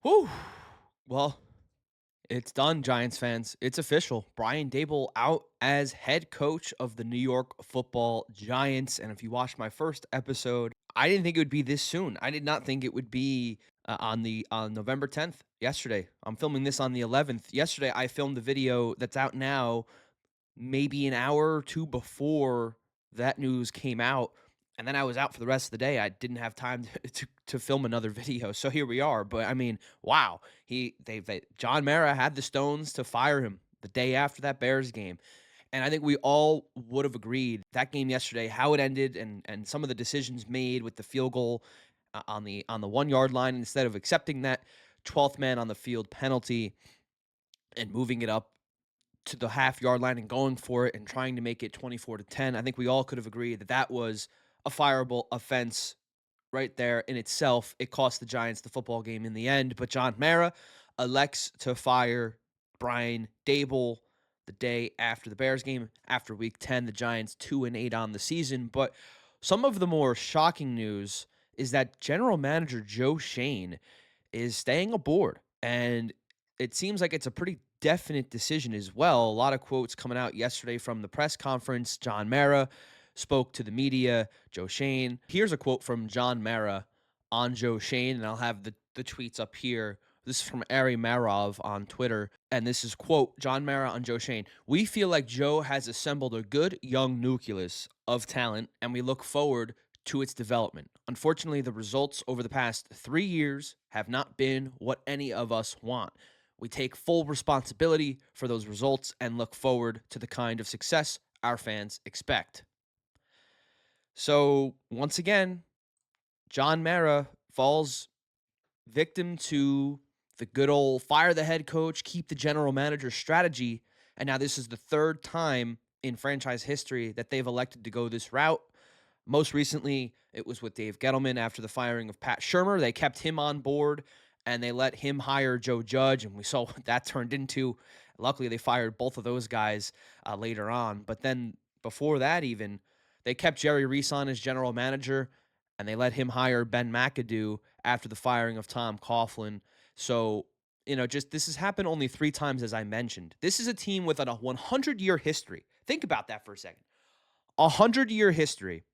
Whew. Well, it's done, Giants fans. It's official. Brian Daboll out as head coach of the New York Football Giants. And if you watched my first episode, I didn't think it would be this soon. I did not think it would be on November 10th. Yesterday, I'm filming this on the 11th. Yesterday, I filmed the video that's out now, maybe an hour or two before that news came out. And then I was out for the rest of the day. I didn't have time to film another video. So here we are. But I mean, wow. John Mara had the stones to fire him the day after that Bears game. And I think we all would have agreed that game yesterday, how it ended and some of the decisions made with the field goal on the 1 yard line instead of accepting that 12th man on the field penalty and moving it up to the half-yard line and going for it and trying to make it 24-10. I think we all could have agreed that that was a fireable offense right there in itself. It cost the Giants the football game in the end, but John Mara elects to fire Brian Daboll the day after the Bears game. After week 10, the Giants 2-8 on the season. But some of the more shocking news is that General Manager Joe Schoen is staying aboard. And it seems like it's a pretty definite decision as well. A lot of quotes coming out yesterday from the press conference. John Mara spoke to the media, Joe Schoen. Here's a quote from John Mara on Joe Schoen, and I'll have the tweets up here. This is from Ari Marov on Twitter, and this is, quote, John Mara on Joe Schoen. We feel like Joe has assembled a good young nucleus of talent, and we look forward to its development. Unfortunately, the results over the past 3 years have not been what any of us want. We take full responsibility for those results and look forward to the kind of success our fans expect. So, once again, John Mara falls victim to the good old fire the head coach, keep the general manager strategy. And now this is the third time in franchise history that they've elected to go this route. Most recently, it was with Dave Gettleman after the firing of Pat Shermer. They kept him on board and they let him hire Joe Judge, and we saw what that turned into. Luckily, they fired both of those guys later on. But then before that, even, they kept Jerry Reese on as general manager, and they let him hire Ben McAdoo after the firing of Tom Coughlin. So, just this has happened only 3 times, as I mentioned. This is a team with a 100-year history. Think about that for a second. 100-year history.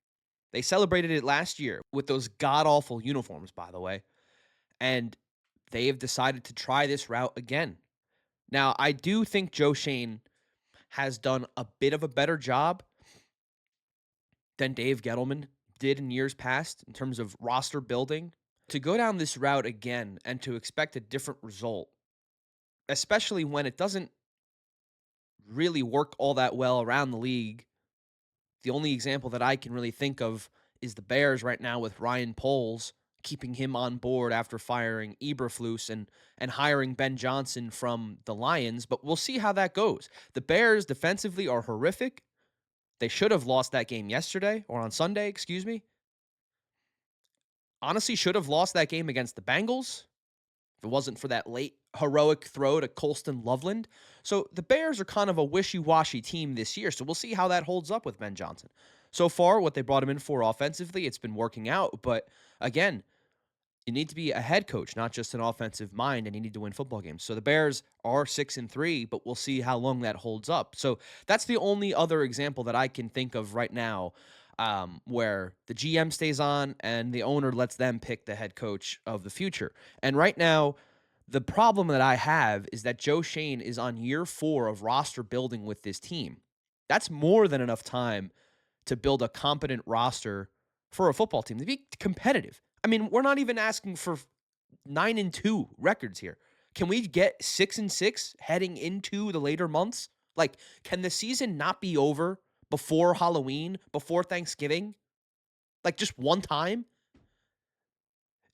They celebrated it last year with those god awful uniforms, by the way. And they have decided to try this route again. Now, I do think Joe Schoen has done a bit of a better job than Dave Gettleman did in years past in terms of roster building. To go down this route again and to expect a different result, especially when it doesn't really work all that well around the league. The only example that I can really think of is the Bears right now with Ryan Poles, keeping him on board after firing Eberflus and hiring Ben Johnson from the Lions. But we'll see how that goes. The Bears defensively are horrific. They should have lost that game yesterday or on Sunday, excuse me. Honestly, should have lost that game against the Bengals if it wasn't for that late heroic throw to Colston Loveland. So the Bears are kind of a wishy-washy team this year, so we'll see how that holds up with Ben Johnson. So far, what they brought him in for offensively, it's been working out. But again, you need to be a head coach, not just an offensive mind, and you need to win football games. So the Bears are 6-3, but we'll see how long that holds up. So that's the only other example that I can think of right now, where the GM stays on and the owner lets them pick the head coach of the future. And right now, the problem that I have is that Joe Schoen is on year 4 of roster building with this team. That's more than enough time to build a competent roster for a football team to be competitive. I mean, we're not even asking for 9-2 records here. Can we get 6-6 heading into the later months? Like, can the season not be over before Halloween, before Thanksgiving? Like, just one time?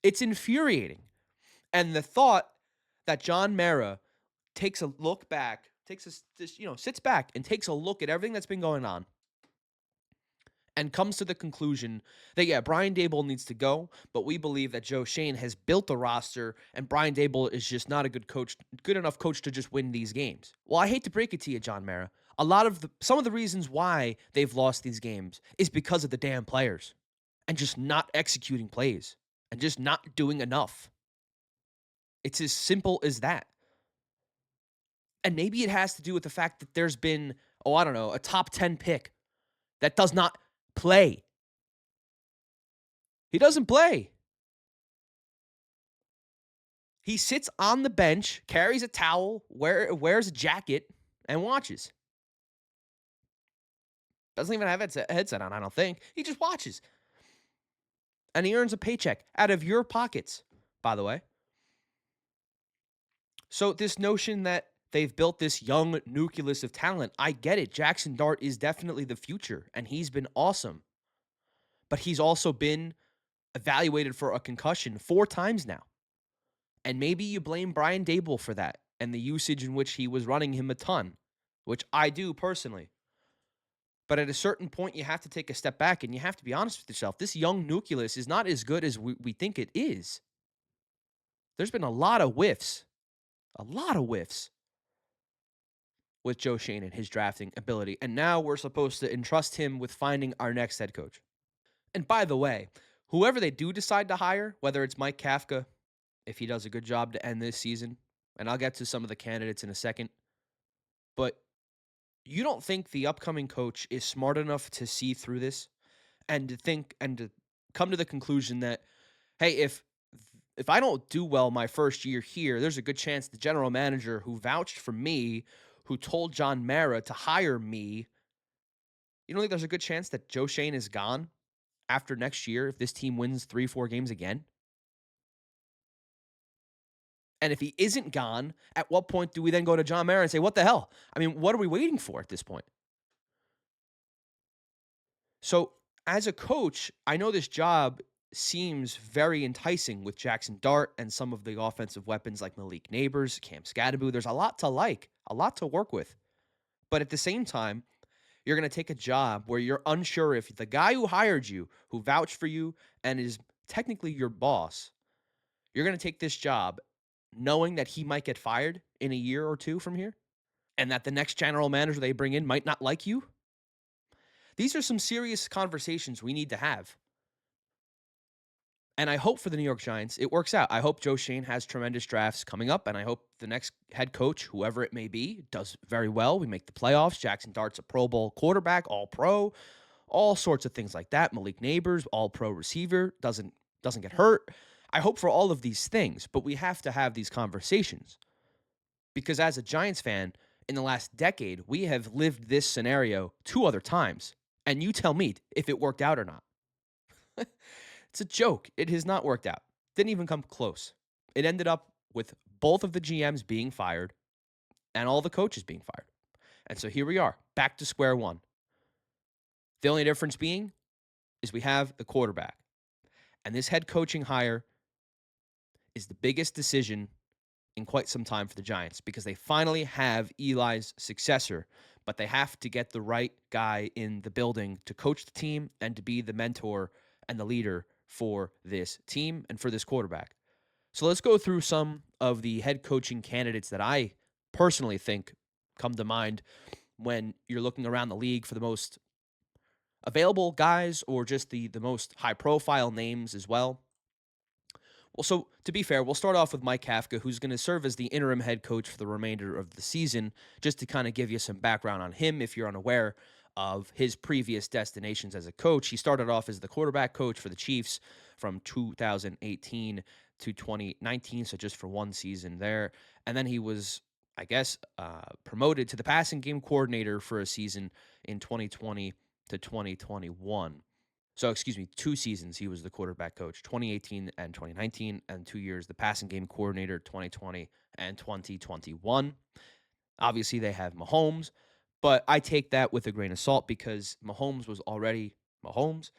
It's infuriating. And the thought that John Mara takes a look back, sits back and takes a look at everything that's been going on and comes to the conclusion that, yeah, Brian Daboll needs to go, but we believe that Joe Schoen has built a roster and Brian Daboll is just not a good enough coach to just win these games. Well, I hate to break it to you, John Mara. Some of the reasons why they've lost these games is because of the damn players and just not executing plays and just not doing enough. It's as simple as that. And maybe it has to do with the fact that there's been, oh, I don't know, a top 10 pick that does not play. He doesn't play. He sits on the bench, carries a towel, wears a jacket, and watches. Doesn't even have a headset on, I don't think. He just watches. And he earns a paycheck out of your pockets, by the way. So this notion that they've built this young nucleus of talent, I get it. Jackson Dart is definitely the future, and he's been awesome. But he's also been evaluated for a concussion 4 times now. And maybe you blame Brian Daboll for that and the usage in which he was running him a ton, which I do personally. But at a certain point, you have to take a step back and you have to be honest with yourself. This young nucleus is not as good as we think it is. There's been a lot of whiffs with Joe Schoen and his drafting ability. And now we're supposed to entrust him with finding our next head coach. And by the way, whoever they do decide to hire, whether it's Mike Kafka, if he does a good job to end this season, and I'll get to some of the candidates in a second, but you don't think the upcoming coach is smart enough to see through this and to think and to come to the conclusion that, hey, if I don't do well my first year here, there's a good chance the general manager who vouched for me, who told John Mara to hire me, you don't think there's a good chance that Joe Schoen is gone after next year if this team wins 3-4 games again? And if he isn't gone, at what point do we then go to John Mara and say, what the hell? I mean, what are we waiting for at this point? So, as a coach, I know this job seems very enticing with Jackson Dart and some of the offensive weapons like Malik Neighbors, Cam Scadaboo. There's a lot to like, a lot to work with. But at the same time, you're going to take a job where you're unsure if the guy who hired you, who vouched for you, and is technically your boss, you're going to take this job knowing that he might get fired in a year or two from here and that the next general manager they bring in might not like you. These are some serious conversations we need to have. And I hope for the New York Giants, it works out. I hope Joe Schoen has tremendous drafts coming up, and I hope the next head coach, whoever it may be, does very well. We make the playoffs. Jackson Dart's a Pro Bowl quarterback, all pro, all sorts of things like that. Malik Neighbors, all pro receiver, doesn't get hurt. I hope for all of these things, but we have to have these conversations. Because as a Giants fan, in the last decade, we have lived this scenario 2 other times. And you tell me if it worked out or not. It's a joke. It has not worked out. Didn't even come close. It ended up with both of the GMs being fired and all the coaches being fired. And so here we are, back to square one. The only difference being is we have the quarterback. And this head coaching hire is the biggest decision in quite some time for the Giants because they finally have Eli's successor, but they have to get the right guy in the building to coach the team and to be the mentor and the leader for this team and for this quarterback. So let's go through some of the head coaching candidates that I personally think come to mind when you're looking around the league for the most available guys or just the most high profile names as well. Well, so to be fair, we'll start off with Mike Kafka, who's going to serve as the interim head coach for the remainder of the season, just to kind of give you some background on him if you're unaware of his previous destinations as a coach. He started off as the quarterback coach for the Chiefs from 2018 to 2019, so just for one season there. And then he was, I guess, promoted to the passing game coordinator for a season in 2020 to 2021. So, excuse me, 2 seasons he was the quarterback coach, 2018 and 2019, and 2 years the passing game coordinator, 2020 and 2021. Obviously, they have Mahomes, but I take that with a grain of salt because Mahomes was already Mahomes,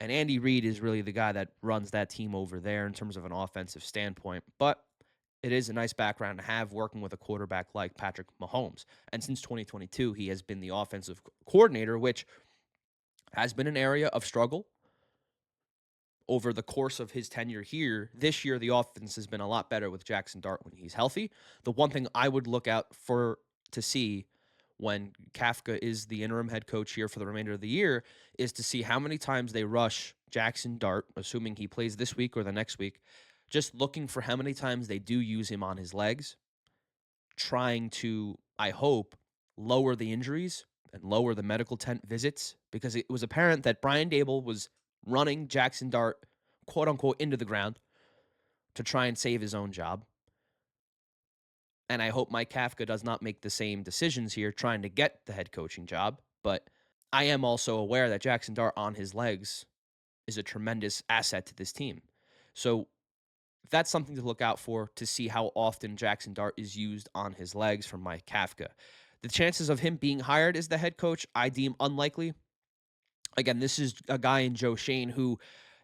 and Andy Reid is really the guy that runs that team over there in terms of an offensive standpoint. But it is a nice background to have working with a quarterback like Patrick Mahomes. And since 2022, he has been the offensive coordinator, which has been an area of struggle over the course of his tenure here. This year, the offense has been a lot better with Jackson Dart when he's healthy. The one thing I would look out for to see when Kafka is the interim head coach here for the remainder of the year is to see how many times they rush Jackson Dart, assuming he plays this week or the next week, just looking for how many times they do use him on his legs, trying to, I hope, lower the injuries and lower the medical tent visits, because it was apparent that Brian Daboll was running Jackson Dart, quote unquote, into the ground to try and save his own job. And I hope Mike Kafka does not make the same decisions here trying to get the head coaching job. But I am also aware that Jackson Dart on his legs is a tremendous asset to this team. So that's something to look out for, to see how often Jackson Dart is used on his legs from Mike Kafka. The chances of him being hired as the head coach, I deem unlikely. Again, this is a guy in Joe Schoen who,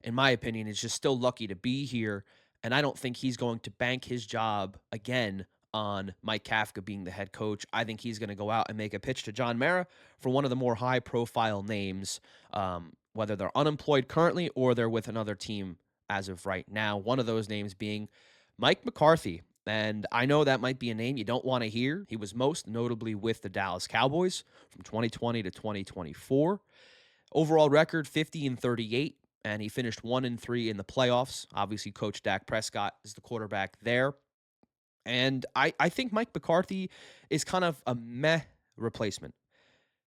in my opinion, is just still lucky to be here. And I don't think he's going to bank his job again on Mike Kafka being the head coach. I think he's going to go out and make a pitch to John Mara for one of the more high profile names, whether they're unemployed currently or they're with another team as of right now. One of those names being Mike McCarthy. And I know that might be a name you don't want to hear. He was most notably with the Dallas Cowboys from 2020 to 2024. Overall record 50-38, and he finished 1-3 in the playoffs. Obviously, Coach Dak Prescott is the quarterback there. And I think Mike McCarthy is kind of a meh replacement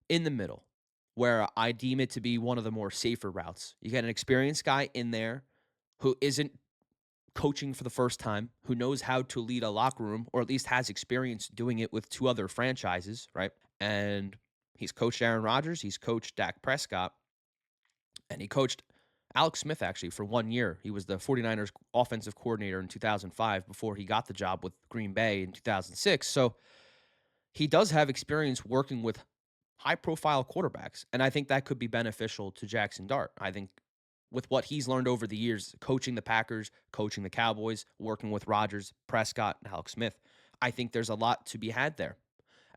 in the middle, where I deem it to be one of the more safer routes. You get an experienced guy in there who isn't coaching for the first time, who knows how to lead a locker room, or at least has experience doing it with two other franchises, right? And he's coached Aaron Rodgers, he's coached Dak Prescott, and he coached Alex Smith actually for 1 year. He was the 49ers offensive coordinator in 2005 before he got the job with Green Bay in 2006. So he does have experience working with high profile quarterbacks. And I think that could be beneficial to Jackson Dart. I think with what he's learned over the years, coaching the Packers, coaching the Cowboys, working with Rodgers, Prescott, and Alex Smith, I think there's a lot to be had there.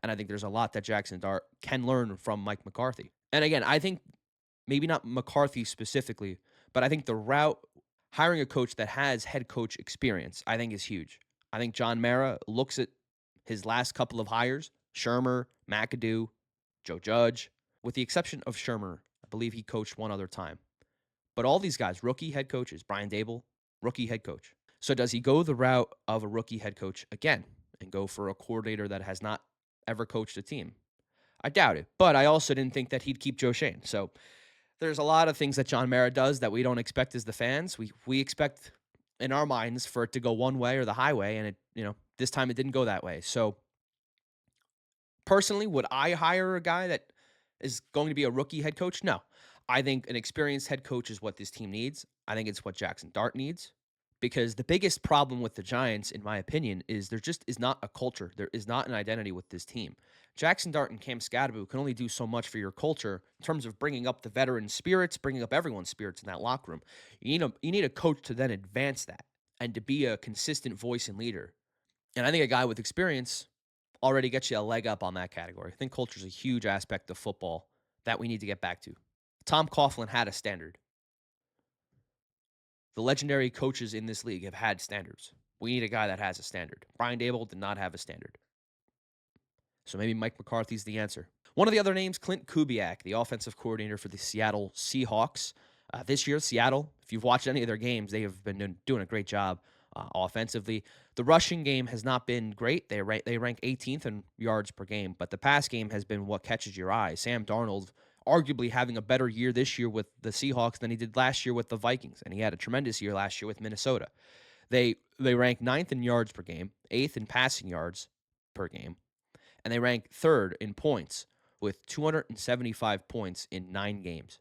And I think there's a lot that Jackson Dart can learn from Mike McCarthy. And again, I think maybe not McCarthy specifically, but I think the route, hiring a coach that has head coach experience, I think is huge. I think John Mara looks at his last couple of hires, Shermer, McAdoo, Joe Judge, with the exception of Shermer. I believe he coached one other time. But all these guys, rookie head coaches, Brian Daboll, rookie head coach. So does he go the route of a rookie head coach again and go for a coordinator that has not ever coached a team? I doubt it. But I also didn't think that he'd keep Joe Schoen. So there's a lot of things that John Mara does that we don't expect as the fans. We expect in our minds for it to go one way or the highway, and this time it didn't go that way. So personally, would I hire a guy that is going to be a rookie head coach? No. I think an experienced head coach is what this team needs. I think it's what Jackson Dart needs, because the biggest problem with the Giants, in my opinion, is there just is not a culture. There is not an identity with this team. Jackson Dart and Cam Scadaboo can only do so much for your culture in terms of bringing up the veteran spirits, bringing up everyone's spirits in that locker room. You need a coach to then advance that and to be a consistent voice and leader. And I think a guy with experience already gets you a leg up on that category. I think culture is a huge aspect of football that we need to get back to. Tom Coughlin had a standard. The legendary coaches in this league have had standards. We need a guy that has a standard. Brian Daboll did not have a standard. So maybe Mike McCarthy's the answer. One of the other names, Clint Kubiak, the offensive coordinator for the Seattle Seahawks. This year, Seattle, if you've watched any of their games, they have been doing a great job offensively. The rushing game has not been great. They rank 18th in yards per game, but the pass game has been what catches your eye. Sam Darnold arguably having a better year this year with the Seahawks than he did last year with the Vikings, and he had a tremendous year last year with Minnesota. They rank 9th in yards per game, 8th in passing yards per game, and they rank 3rd in points with 275 points in 9 games.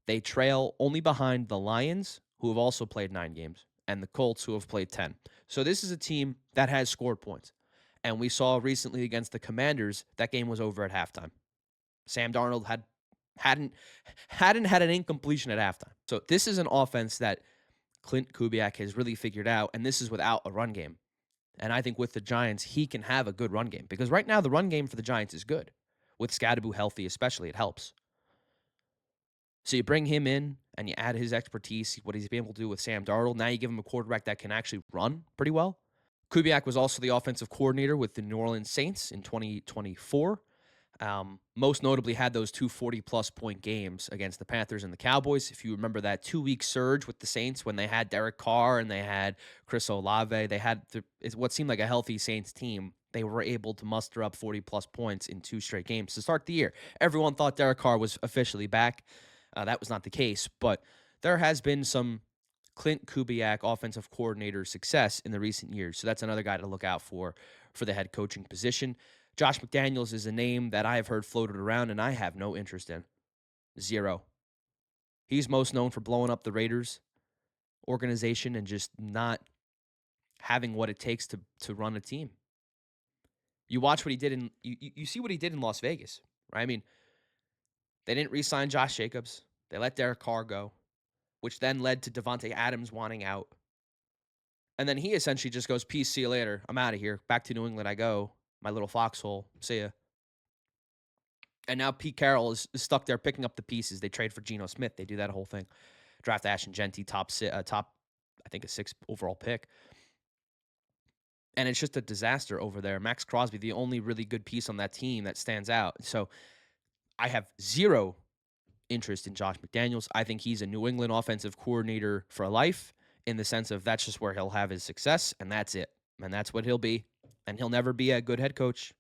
They trail only behind the Lions, who have also played 9 games, and the Colts, who have played 10. So this is a team that has scored points. And we saw recently against the Commanders, that game was over at halftime. Sam Darnold hadn't had an incompletion at halftime. So this is an offense that Clint Kubiak has really figured out, and this is without a run game. And I think with the Giants, he can have a good run game, because right now the run game for the Giants is good. With Scadaboo healthy especially, it helps. So you bring him in and you add his expertise, what he's been able to do with Sam Darnold. Now you give him a quarterback that can actually run pretty well. Kubiak was also the offensive coordinator with the New Orleans Saints in 2024. Most notably had those two 40-plus point games against the Panthers and the Cowboys. If you remember that 2-week surge with the Saints when they had Derek Carr and they had Chris Olave, they had what seemed like a healthy Saints team. They were able to muster up 40-plus points in 2 straight games to start the year. Everyone thought Derek Carr was officially back. That was not the case, but there has been some Clint Kubiak offensive coordinator success in the recent years. So that's another guy to look out for the head coaching position. Josh McDaniels is a name that I have heard floated around and I have no interest in. Zero. He's most known for blowing up the Raiders organization and just not having what it takes to run a team. You watch what he did you see what he did in Las Vegas, right? I mean, they didn't re-sign Josh Jacobs. They let Derek Carr go, which then led to Devontae Adams wanting out. And then he essentially just goes, peace, see you later. I'm out of here. Back to New England I go. My little foxhole. See ya. And now Pete Carroll is stuck there picking up the pieces. They trade for Geno Smith. They do that whole thing. Draft Ashton Genty, top, I think, a 6th overall pick. And it's just a disaster over there. Max Crosby, the only really good piece on that team that stands out. So I have zero interest in Josh McDaniels. I think he's a New England offensive coordinator for life in the sense of that's just where he'll have his success, and that's it. And that's what he'll be. And he'll never be a good head coach.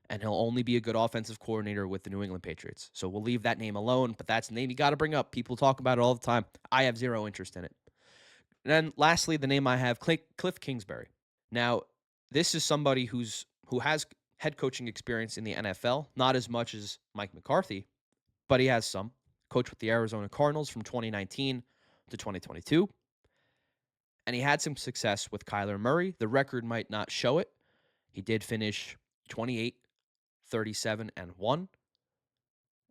And he'll only be a good offensive coordinator with the New England Patriots. So we'll leave that name alone, but that's a name you got to bring up. People talk about it all the time. I have zero interest in it. And then lastly, the name I have, Cliff Kingsbury. Now, this is somebody who has head coaching experience in the NFL, not as much as Mike McCarthy, but he has some. Coached with the Arizona Cardinals from 2019 to 2022. And he had some success with Kyler Murray. The record might not show it. He did finish 28, 37, and 1,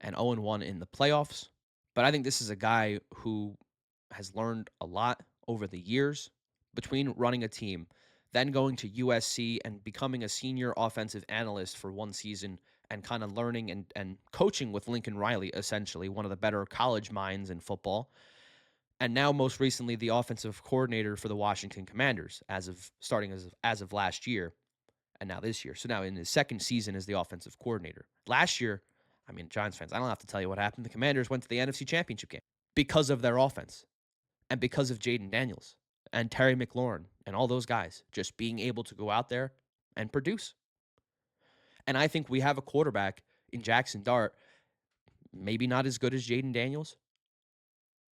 and 0-1 in the playoffs. But I think this is a guy who has learned a lot over the years between running a team, then going to USC and becoming a senior offensive analyst for one season and kind of learning and coaching with Lincoln Riley, essentially, one of the better college minds in football. And now, most recently, the offensive coordinator for the Washington Commanders, starting as of last year, and now this year. So now in his second season as the offensive coordinator. Last year, I mean, Giants fans, I don't have to tell you what happened. The Commanders went to the NFC Championship game because of their offense and because of Jaden Daniels and Terry McLaurin and all those guys just being able to go out there and produce. And I think we have a quarterback in Jackson Dart, maybe not as good as Jaden Daniels,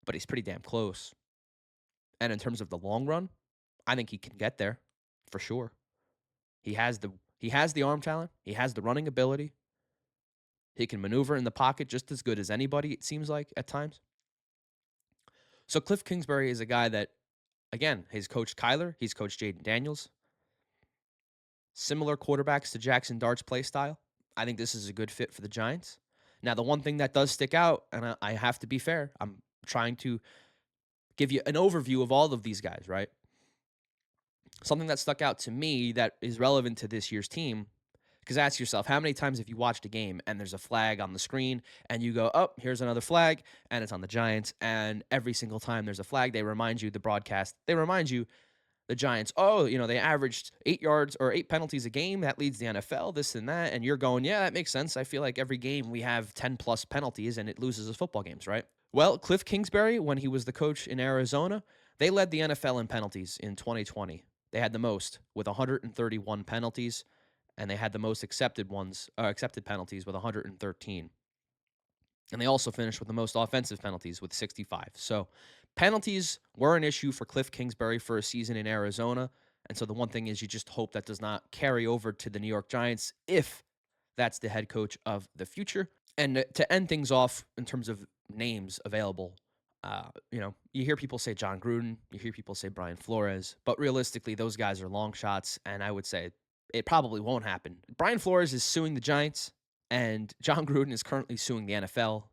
but he's pretty damn close. And in terms of the long run, I think he can get there for sure. He has the arm talent. He has the running ability. He can maneuver in the pocket just as good as anybody, it seems like, at times. So Cliff Kingsbury is a guy that, again, he's coached Kyler. He's coached Jaden Daniels. Similar quarterbacks to Jackson Dart's play style. I think this is a good fit for the Giants. Now, the one thing that does stick out, and I have to be fair, I'm trying to give you an overview of all of these guys, right? Something that stuck out to me that is relevant to this year's team, because ask yourself, how many times have you watched a game and there's a flag on the screen and you go, oh, here's another flag, and it's on the Giants, and every single time there's a flag, they remind you, the Giants, they averaged 8 yards or 8 penalties a game. That leads the NFL, this and that. And you're going, yeah, that makes sense. I feel like every game we have 10 plus penalties and it loses us football games, right? Well, Cliff Kingsbury, when he was the coach in Arizona, they led the NFL in penalties in 2020. They had the most with 131 penalties, and they had the most accepted penalties with 113. And they also finished with the most offensive penalties with 65. So penalties were an issue for Cliff Kingsbury for a season in Arizona. And so the one thing is you just hope that does not carry over to the New York Giants if that's the head coach of the future. And to end things off in terms of names available, you hear people say John Gruden, you hear people say Brian Flores, but realistically, those guys are long shots, and I would say it probably won't happen. Brian Flores is suing the Giants, and John Gruden is currently suing the NFL,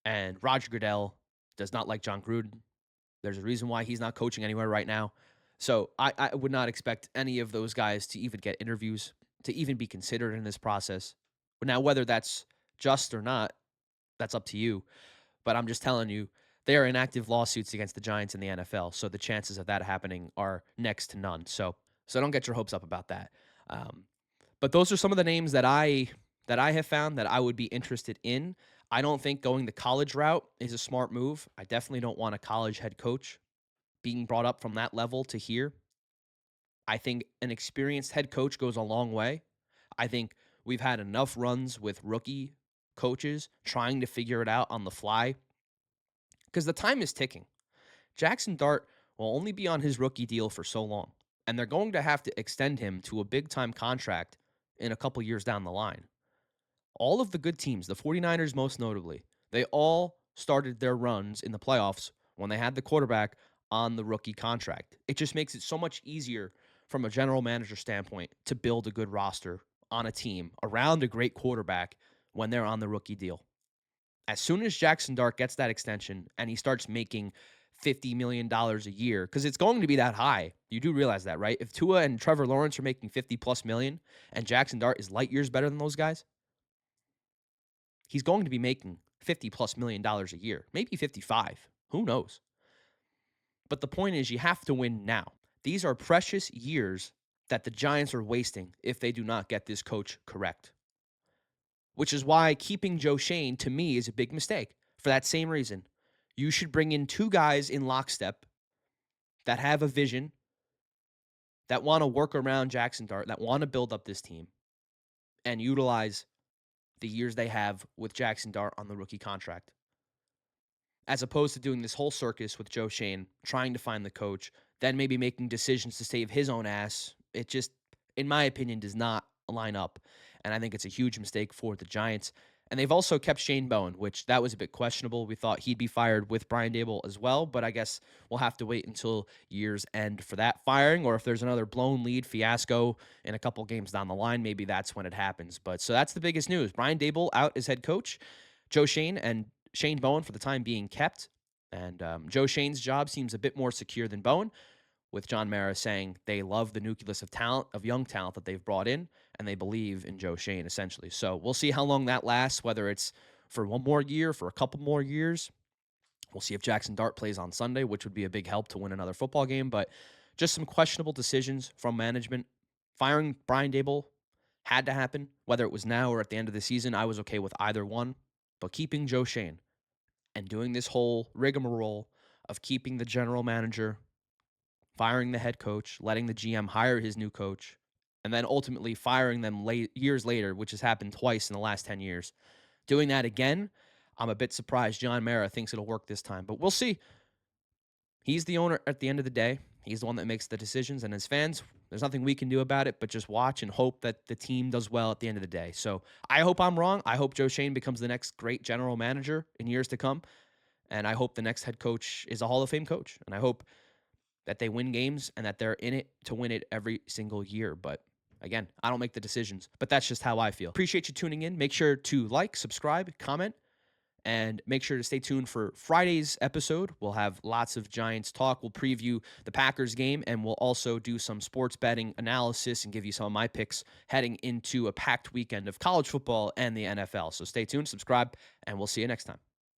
and Roger Goodell does not like John Gruden. There's a reason why he's not coaching anywhere right now. So I would not expect any of those guys to even get interviews, to even be considered in this process. But now, whether that's just or not, that's up to you. But I'm just telling you, they are in active lawsuits against the Giants in the NFL. So the chances of that happening are next to none. So don't get your hopes up about that. But those are some of the names that I that I have found that I would be interested in. I don't think going the college route is a smart move. I definitely don't want a college head coach being brought up from that level to here. I think an experienced head coach goes a long way. I think we've had enough runs with rookie coaches trying to figure it out on the fly because the time is ticking. Jackson Dart will only be on his rookie deal for so long, and they're going to have to extend him to a big time contract in a couple years down the line. All of the good teams, the 49ers most notably, they all started their runs in the playoffs when they had the quarterback on the rookie contract. It just makes it so much easier from a general manager standpoint to build a good roster on a team around a great quarterback when they're on the rookie deal. As soon as Jackson Dart gets that extension and he starts making $50 million a year, because it's going to be that high. You do realize that, right? If Tua and Trevor Lawrence are making 50 plus million and Jackson Dart is light years better than those guys, he's going to be making 50 plus million dollars a year, maybe 55. Who knows? But the point is, you have to win now. These are precious years that the Giants are wasting if they do not get this coach correct. Which is why keeping Joe Schoen to me is a big mistake for that same reason. You should bring in two guys in lockstep that have a vision, that want to work around Jackson Dart, that want to build up this team and utilize the years they have with Jackson Dart on the rookie contract, as opposed to doing this whole circus with Joe Schoen, trying to find the coach, then maybe making decisions to save his own ass. It just, in my opinion, does not line up. And I think it's a huge mistake for the Giants. And they've also kept Shane Bowen, which that was a bit questionable. We thought he'd be fired with Brian Daboll as well, but I guess we'll have to wait until year's end for that firing, or if there's another blown lead fiasco in a couple games down the line, maybe that's when it happens. But so that's the biggest news. Brian Daboll out as head coach, Joe Schoen and Shane Bowen for the time being kept. And Joe Shane's job seems a bit more secure than Bowen, with John Mara saying they love the nucleus of talent, of young talent that they've brought in, and they believe in Joe Schoen, essentially. So we'll see how long that lasts, whether it's for one more year, for a couple more years. We'll see if Jackson Dart plays on Sunday, which would be a big help to win another football game. But just some questionable decisions from management. Firing Brian Daboll had to happen, whether it was now or at the end of the season. I was okay with either one. But keeping Joe Schoen and doing this whole rigmarole of keeping the general manager, firing the head coach, letting the GM hire his new coach, and then ultimately firing them years later, which has happened twice in the last 10 years. Doing that again, I'm a bit surprised John Mara thinks it'll work this time, but we'll see. He's the owner at the end of the day. He's the one that makes the decisions, and as fans, there's nothing we can do about it but just watch and hope that the team does well at the end of the day. So I hope I'm wrong. I hope Joe Schoen becomes the next great general manager in years to come, and I hope the next head coach is a Hall of Fame coach, and I hope that they win games and that they're in it to win it every single year. But again, I don't make the decisions, but that's just how I feel. Appreciate you tuning in. Make sure to like, subscribe, comment, and make sure to stay tuned for Friday's episode. We'll have lots of Giants talk. We'll preview the Packers game, and we'll also do some sports betting analysis and give you some of my picks heading into a packed weekend of college football and the NFL. So stay tuned, subscribe, and we'll see you next time.